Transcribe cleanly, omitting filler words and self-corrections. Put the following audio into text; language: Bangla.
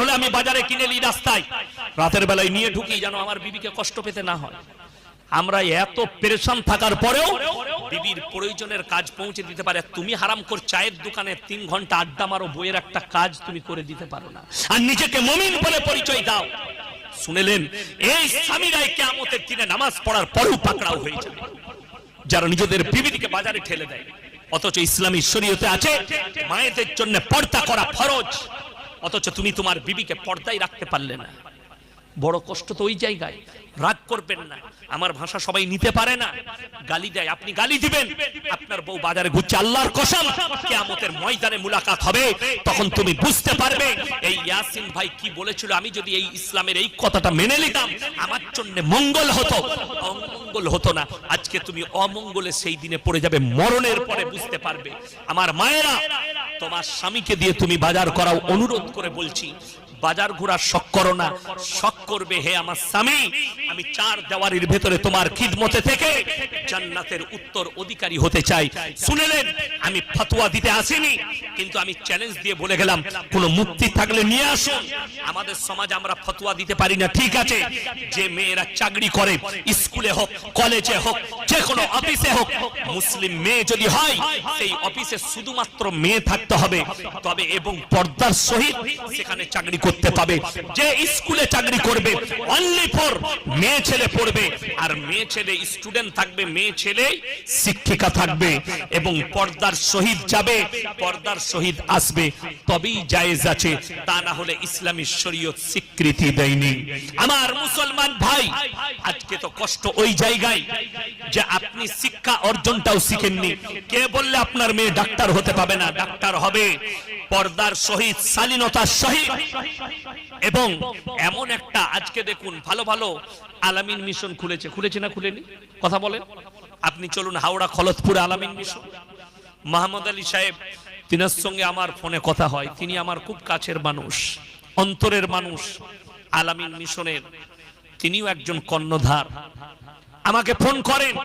হলে আমি বাজারে কিনে নিই, রাস্তায় রাতের বেলায় নিয়ে ঢুকি যেন আমার বিবিকে কষ্ট পেতে না হয়। আমরা এত পেরেশান থাকার পরেও বিবির প্রয়োজনের কাজ পৌঁছে দিতে পারে। তুমি হারামখোর চায়ের দোকানে 3 ঘন্টা আড্ডা মারো, বইয়ের একটা কাজ তুমি করে দিতে পারো না, আর নিজেকে মুমিন বলে পরিচয় দাও। শুনেলেন, এই স্বামীরাই কিয়ামতের দিনে নামাজ পড়ার পরেও পাকড়াও হয়ে যাবে, যারা নিজেদের বিবিকে বাজারে ঠেলে দেয়। অথচ ইসলামী শরীয়তে আছে মায়েদের জন্য পর্দা করা ফরজ, অথচ তুমি তোমার বিবিকে পর্দায় রাখতে পারলে না। বড় কষ্ট তো ওই জায়গায়। রাগ করবেন না, আমার ভাষা সবাই নিতে পারে না, গালি দেয়, আপনি গালি দিবেন। আপনার বউ বাজারে ঘুরছে, আল্লাহর কসম কিয়ামতের ময়দানে মুলাকাত হবে, তখন তুমি বুঝতে পারবে এই ইয়াসিন ভাই কি বলেছিল। আমি যদি এই ইসলামের এই কথাটা মেনে নিতাম আমার জন্য মঙ্গল হতো, অমঙ্গল হতো না। আজকে তুমি অমঙ্গলে সেই দিনে পড়ে যাবে, মরণের পরে বুঝতে পারবে। আমার মায়েরা, তোমার স্বামীকে দিয়ে তুমি বাজার করাও, অনুরোধ করে বলছি। বাজার ঘোরার শখ করো না, শখ করবে হে আমার স্বামী আমি 4 দেওয়ারির ভেতরে তোমার খিদমতে থেকে জান্নাতের উত্তর অধিকারী হতে চাই। শুনেলেন, আমি ফতোয়া দিতে আসিনি, কিন্তু আমি চ্যালেঞ্জ দিয়ে বলে গেলাম কোন মুক্তি থাকলে নিয়ে আসুন। আমাদের সমাজে আমরা ফতোয়া দিতে পারি না, ঠিক আছে। যে মেয়েরা চাকরি করে, স্কুলে হোক, কলেজে হোক, যে কোনো অফিসে হোক, মুসলিম মেয়ে যদি হয় সেই অফিসে শুধুমাত্র মেয়ে থাকতে হবে, তবে এবং পর্দার সহিত সেখানে চাকরি করতে পাবে। যে স্কুলে চাকরি করবে অনলি ফর মেয়ে ছেলে পড়বে, আর মেয়ে ছেলে স্টুডেন্ট থাকবে, মেয়ে ছেলে শিক্ষিকা থাকবে, এবং পর্দার সহিত যাবে, পর্দার সহিত আসবে, তবেই জায়েজ আছে। তা না হলে ইসলামী শরীয়ত স্বীকৃতি দেয়নি। আমার মুসলমান ভাই, আজকে তো কষ্ট ওই জায়গায় যে আপনি শিক্ষা অর্জনটাও শিখেননি। কে বললে আপনার মেয়ে ডাক্তার হতে পাবে না? ডাক্তার হবে পর্দার সহিত, শালীনতার সহিত। এবং এমন একটা, আজকে দেখুন ভালো ভালো আলামিন মিশন খুলেছে, খুলেছে না খুলেনি? কথা বলেন। আপনি চলুন হাওড়া খলতপুরে আলামিন মিশন। মোহাম্মদ আলী সাহেব, তিনার সঙ্গে আমার ফোনে কথা হয়, তিনি আমার খুব কাছের মানুষ, অন্তরের মানুষ, আলামিন মিশনের। তিনিও একজন কর্ণধার। আমাকে ফোন করেন।